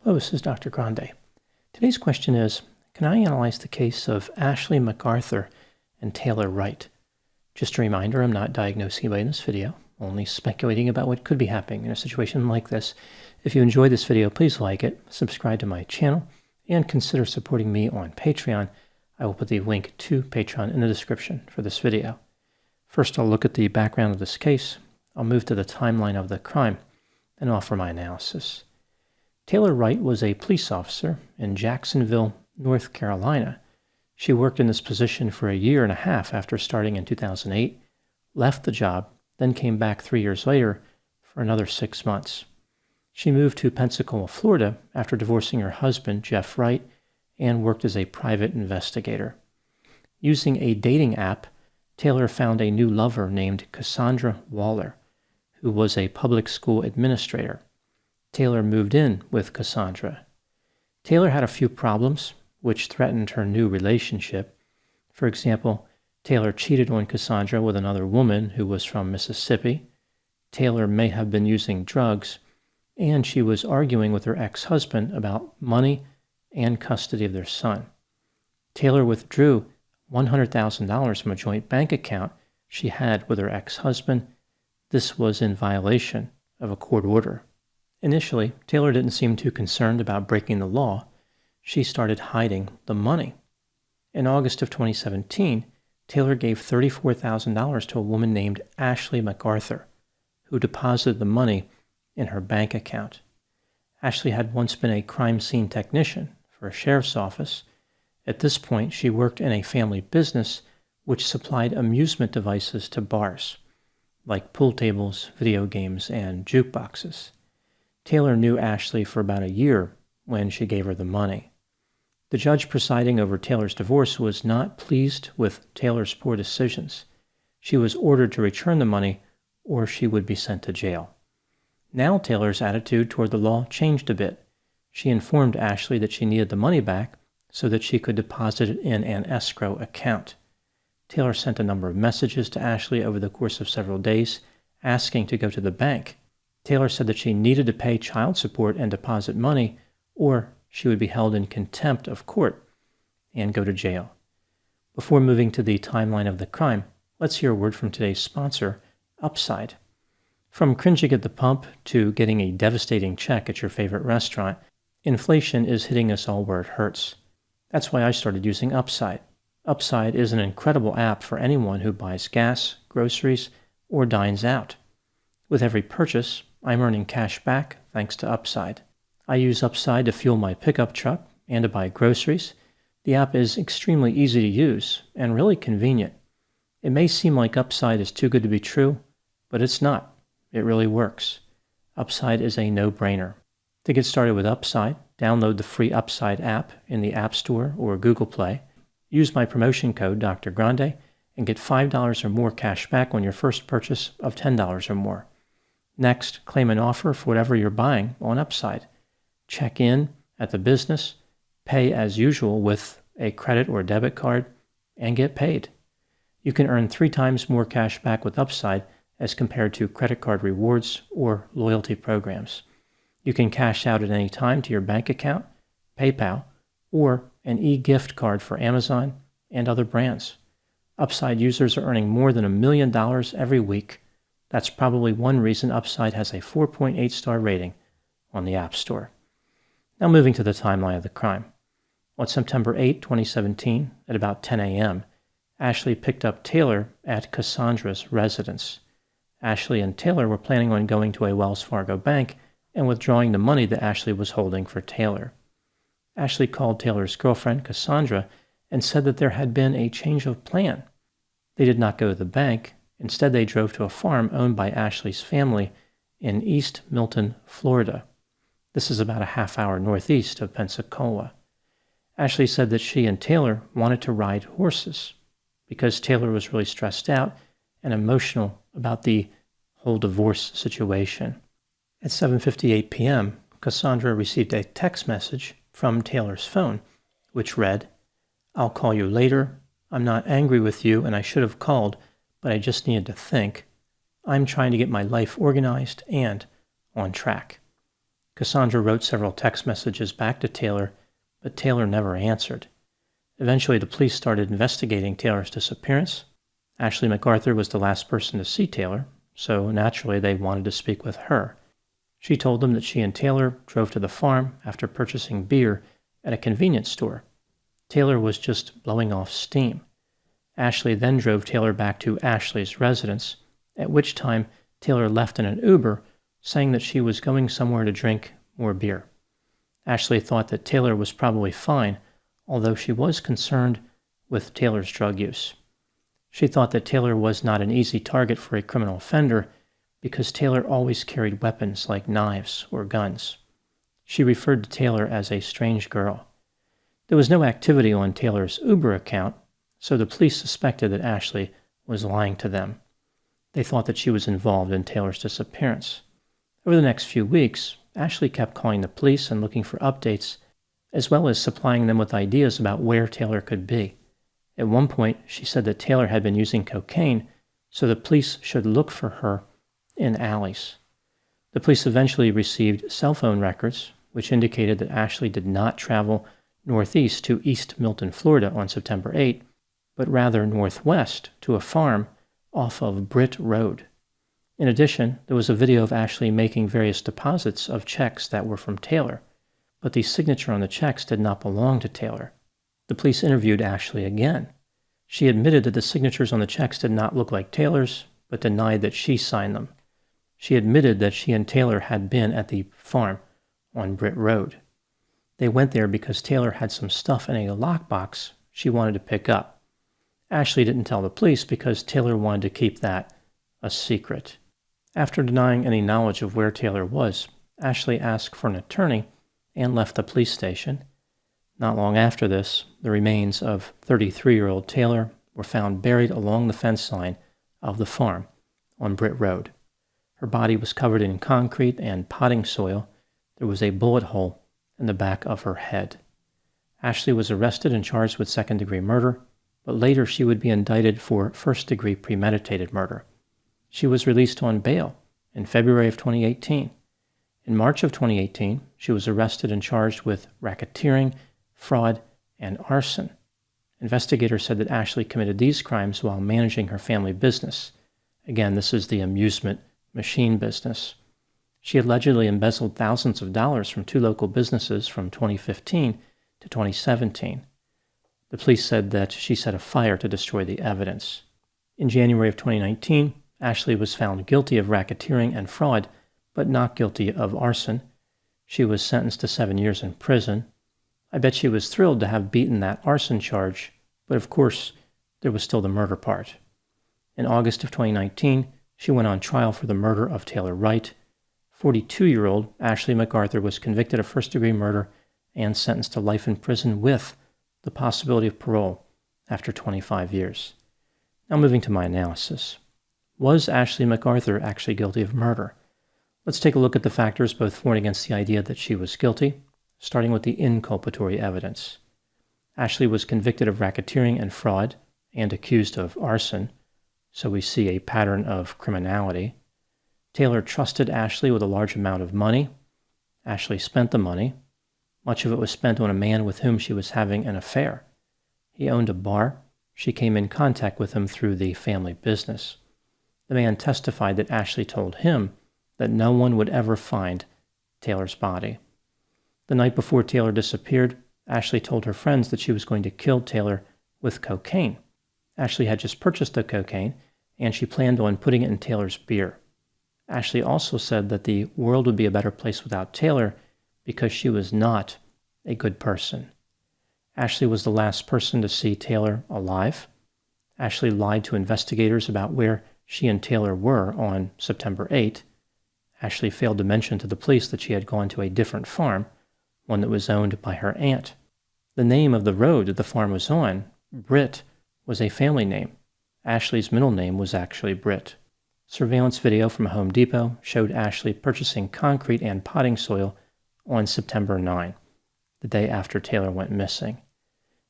Hello, this is Dr. Grande. Today's question is, can I analyze the case of Ashley McArthur and Taylor Wright? Just a reminder, I'm not diagnosing anybody in this video, only speculating about what could be happening in a situation like this. If you enjoyed this video, please like it, subscribe to my channel, and consider supporting me on Patreon. I will put the link to Patreon in the description for this video. First, I'll look at the background of this case. I'll move to the timeline of the crime and offer my analysis. Taylor Wright was a police officer in Jacksonville, North Carolina. She worked in this position for a year and a half after starting in 2008, left the job, then came back 3 years later for another 6 months. She moved to Pensacola, Florida after divorcing her husband, Jeff Wright, and worked as a private investigator. Using a dating app, Taylor found a new lover named Cassandra Waller, who was a public school administrator. Taylor moved in with Cassandra. Taylor had a few problems which threatened her new relationship. For example, Taylor cheated on Cassandra with another woman who was from Mississippi. Taylor may have been using drugs, and she was arguing with her ex-husband about money and custody of their son. Taylor withdrew $100,000 from a joint bank account she had with her ex-husband. This was in violation of a court order. Initially, Taylor didn't seem too concerned about breaking the law. She started hiding the money. In August of 2017, Taylor gave $34,000 to a woman named Ashley McArthur, who deposited the money in her bank account. Ashley had once been a crime scene technician for a sheriff's office. At this point, she worked in a family business which supplied amusement devices to bars, like pool tables, video games, and jukeboxes. Taylor knew Ashley for about a year when she gave her the money. The judge presiding over Taylor's divorce was not pleased with Taylor's poor decisions. She was ordered to return the money or she would be sent to jail. Now Taylor's attitude toward the law changed a bit. She informed Ashley that she needed the money back so that she could deposit it in an escrow account. Taylor sent a number of messages to Ashley over the course of several days, asking to go to the bank. Taylor said that she needed to pay child support and deposit money, or she would be held in contempt of court and go to jail. Before moving to the timeline of the crime, let's hear a word from today's sponsor, Upside. From cringing at the pump to getting a devastating check at your favorite restaurant, inflation is hitting us all where it hurts. That's why I started using Upside. Upside is an incredible app for anyone who buys gas, groceries, or dines out. With every purchase, I'm earning cash back thanks to Upside. I use Upside to fuel my pickup truck and to buy groceries. The app is extremely easy to use and really convenient. It may seem like Upside is too good to be true, but it's not. It really works. Upside is a no-brainer. To get started with Upside, download the free Upside app in the App Store or Google Play. Use my promotion code Dr. Grande and get $5 or more cash back on your first purchase of $10 or more. Next, claim an offer for whatever you're buying on Upside. Check in at the business, pay as usual with a credit or debit card, and get paid. You can earn 3 times more cash back with Upside as compared to credit card rewards or loyalty programs. You can cash out at any time to your bank account, PayPal, or an e-gift card for Amazon and other brands. Upside users are earning more than $1 million every week. That's probably one reason Upside has a 4.8 star rating on the App Store. Now moving to the timeline of the crime. On September 8, 2017, at about 10 a.m., Ashley picked up Taylor at Cassandra's residence. Ashley and Taylor were planning on going to a Wells Fargo bank and withdrawing the money that Ashley was holding for Taylor. Ashley called Taylor's girlfriend, Cassandra, and said that there had been a change of plan. They did not go to the bank. Instead, they drove to a farm owned by Ashley's family in East Milton, Florida. This is about a half-hour northeast of Pensacola. Ashley said that she and Taylor wanted to ride horses because Taylor was really stressed out and emotional about the whole divorce situation. At 7:58 p.m., Cassandra received a text message from Taylor's phone, which read, "I'll call you later. I'm not angry with you and I should have called, but I just needed to think. I'm trying to get my life organized and on track." Cassandra wrote several text messages back to Taylor, but Taylor never answered. Eventually, the police started investigating Taylor's disappearance. Ashley McArthur was the last person to see Taylor, so naturally they wanted to speak with her. She told them that she and Taylor drove to the farm after purchasing beer at a convenience store. Taylor was just blowing off steam. Ashley then drove Taylor back to Ashley's residence, at which time Taylor left in an Uber, saying that she was going somewhere to drink more beer. Ashley thought that Taylor was probably fine, although she was concerned with Taylor's drug use. She thought that Taylor was not an easy target for a criminal offender because Taylor always carried weapons like knives or guns. She referred to Taylor as a strange girl. There was no activity on Taylor's Uber account, so the police suspected that Ashley was lying to them. They thought that she was involved in Taylor's disappearance. Over the next few weeks, Ashley kept calling the police and looking for updates, as well as supplying them with ideas about where Taylor could be. At one point, she said that Taylor had been using cocaine, so the police should look for her in alleys. The police eventually received cell phone records, which indicated that Ashley did not travel northeast to East Milton, Florida on September 8, but rather northwest to a farm off of Britt Road. In addition, there was a video of Ashley making various deposits of checks that were from Taylor, but the signature on the checks did not belong to Taylor. The police interviewed Ashley again. She admitted that the signatures on the checks did not look like Taylor's, but denied that she signed them. She admitted that she and Taylor had been at the farm on Britt Road. They went there because Taylor had some stuff in a lockbox she wanted to pick up. Ashley didn't tell the police because Taylor wanted to keep that a secret. After denying any knowledge of where Taylor was, Ashley asked for an attorney and left the police station. Not long after this, the remains of 33-year-old Taylor were found buried along the fence line of the farm on Britt Road. Her body was covered in concrete and potting soil. There was a bullet hole in the back of her head. Ashley was arrested and charged with second-degree murder, but later she would be indicted for first-degree premeditated murder. She was released on bail in February of 2018. In March of 2018, she was arrested and charged with racketeering, fraud, and arson. Investigators said that Ashley committed these crimes while managing her family business. Again, this is the amusement machine business. She allegedly embezzled thousands of dollars from two local businesses from 2015 to 2017. The police said that she set a fire to destroy the evidence. In January of 2019, Ashley was found guilty of racketeering and fraud, but not guilty of arson. She was sentenced to 7 years in prison. I bet she was thrilled to have beaten that arson charge, but of course, there was still the murder part. In August of 2019, she went on trial for the murder of Taylor Wright. 42-year-old Ashley McArthur was convicted of first-degree murder and sentenced to life in prison with the possibility of parole after 25 years. Now moving to my analysis. Was Ashley McArthur actually guilty of murder? Let's take a look at the factors both for and against the idea that she was guilty, starting with the inculpatory evidence. Ashley was convicted of racketeering and fraud and accused of arson, so we see a pattern of criminality. Taylor trusted Ashley with a large amount of money. Ashley spent the money. Much of it was spent on a man with whom she was having an affair. He owned a bar. She came in contact with him through the family business. The man testified that Ashley told him that no one would ever find Taylor's body. The night before Taylor disappeared, Ashley told her friends that she was going to kill Taylor with cocaine. Ashley had just purchased the cocaine, and she planned on putting it in Taylor's beer. Ashley also said that the world would be a better place without Taylor because she was not a good person. Ashley was the last person to see Taylor alive. Ashley lied to investigators about where she and Taylor were on September 8. Ashley failed to mention to the police that she had gone to a different farm, one that was owned by her aunt. The name of the road that the farm was on, Britt, was a family name. Ashley's middle name was actually Britt. Surveillance video from Home Depot showed Ashley purchasing concrete and potting soil on September 9, the day after Taylor went missing.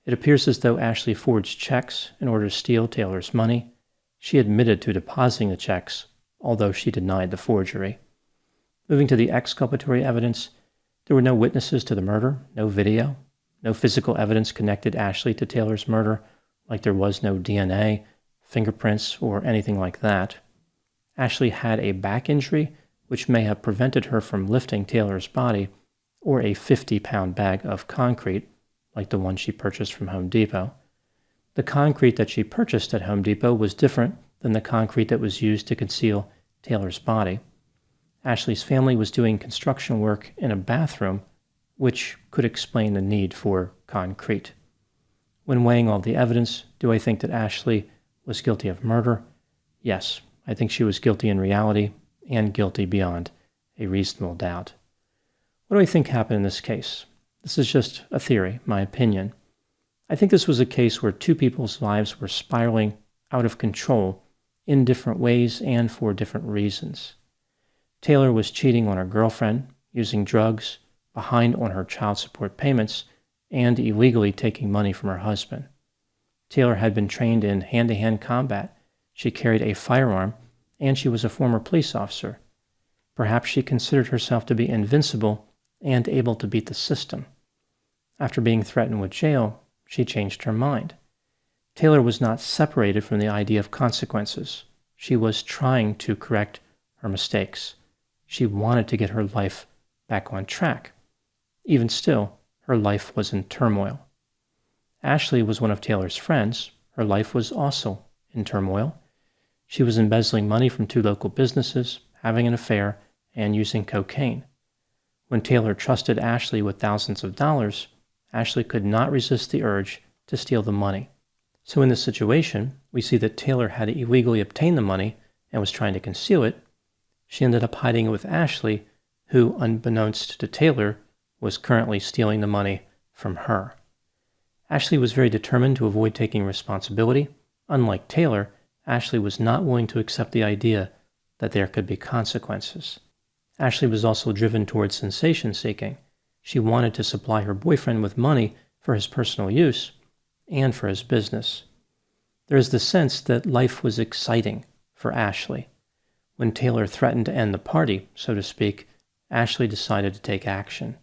It appears as though Ashley forged checks in order to steal Taylor's money. She admitted to depositing the checks, although she denied the forgery. Moving to the exculpatory evidence, There were no witnesses to the murder, no video, no physical evidence connected Ashley to Taylor's murder, like there was no DNA, fingerprints, or anything like that. Ashley had a back injury, which may have prevented her from lifting Taylor's body, or a 50-pound bag of concrete, like the one she purchased from Home Depot. The concrete that she purchased at Home Depot was different than the concrete that was used to conceal Taylor's body. Ashley's family was doing construction work in a bathroom, which could explain the need for concrete. When weighing all the evidence, do I think that Ashley was guilty of murder? Yes, I think she was guilty in reality and guilty beyond a reasonable doubt. What do I think happened in this case? This is just a theory, my opinion. I think this was a case where two people's lives were spiraling out of control in different ways and for different reasons. Taylor was cheating on her girlfriend, using drugs, behind on her child support payments, and illegally taking money from her husband. Taylor had been trained in hand-to-hand combat. She carried a firearm, and she was a former police officer. Perhaps she considered herself to be invincible and able to beat the system. After being threatened with jail, she changed her mind. Taylor was not separated from the idea of consequences. She was trying to correct her mistakes. She wanted to get her life back on track. Even still, her life was in turmoil. Ashley was one of Taylor's friends. Her life was also in turmoil. She was embezzling money from two local businesses, having an affair, and using cocaine. When Taylor trusted Ashley with thousands of dollars, Ashley could not resist the urge to steal the money. So in this situation, we see that Taylor had illegally obtained the money and was trying to conceal it. She ended up hiding it with Ashley, who, unbeknownst to Taylor, was currently stealing the money from her. Ashley was very determined to avoid taking responsibility. Unlike Taylor, Ashley was not willing to accept the idea that there could be consequences. Ashley was also driven towards sensation-seeking. She wanted to supply her boyfriend with money for his personal use and for his business. There is the sense that life was exciting for Ashley. When Taylor threatened to end the party, so to speak, Ashley decided to take action.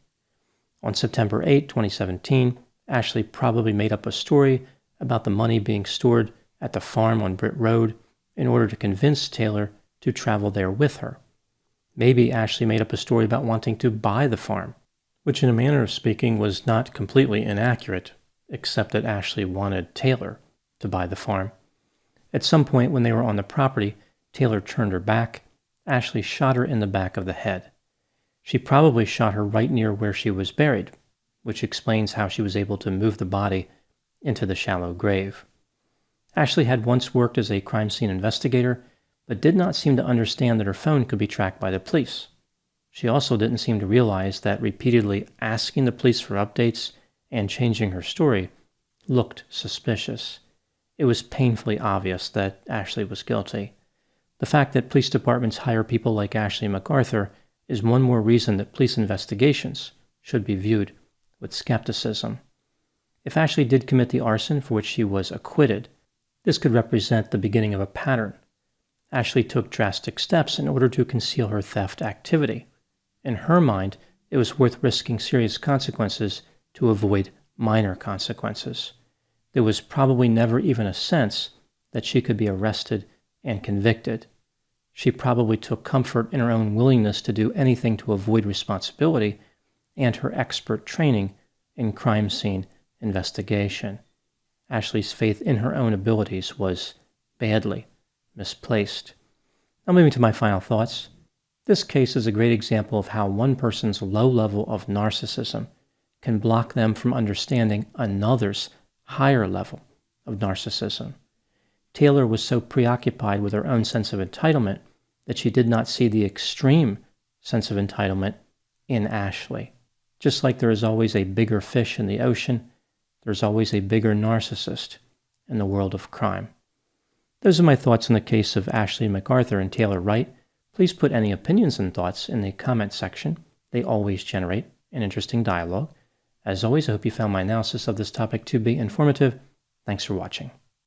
On September 8, 2017, Ashley probably made up a story about the money being stored at the farm on Britt Road in order to convince Taylor to travel there with her. Maybe Ashley made up a story about wanting to buy the farm, which in a manner of speaking was not completely inaccurate, except that Ashley wanted Taylor to buy the farm. At some point when they were on the property, Taylor turned her back. Ashley shot her in the back of the head. She probably shot her right near where she was buried, which explains how she was able to move the body into the shallow grave. Ashley had once worked as a crime scene investigator, but did not seem to understand that her phone could be tracked by the police. She also didn't seem to realize that repeatedly asking the police for updates and changing her story looked suspicious. It was painfully obvious that Ashley was guilty. The fact that police departments hire people like Ashley McArthur is one more reason that police investigations should be viewed with skepticism. If Ashley did commit the arson for which she was acquitted, this could represent the beginning of a pattern. Ashley took drastic steps in order to conceal her theft activity. In her mind, it was worth risking serious consequences to avoid minor consequences. There was probably never even a sense that she could be arrested and convicted. She probably took comfort in her own willingness to do anything to avoid responsibility and her expert training in crime scene investigation. Ashley's faith in her own abilities was badly misplaced. Now moving to my final thoughts. This case is a great example of how one person's low level of narcissism can block them from understanding another's higher level of narcissism. Taylor was so preoccupied with her own sense of entitlement that she did not see the extreme sense of entitlement in Ashley. Just like there is always a bigger fish in the ocean, there's always a bigger narcissist in the world of crime. Those are my thoughts on the case of Ashley McArthur and Taylor Wright. Please put any opinions and thoughts in the comment section. They always generate an interesting dialogue. As always, I hope you found my analysis of this topic to be informative. Thanks for watching.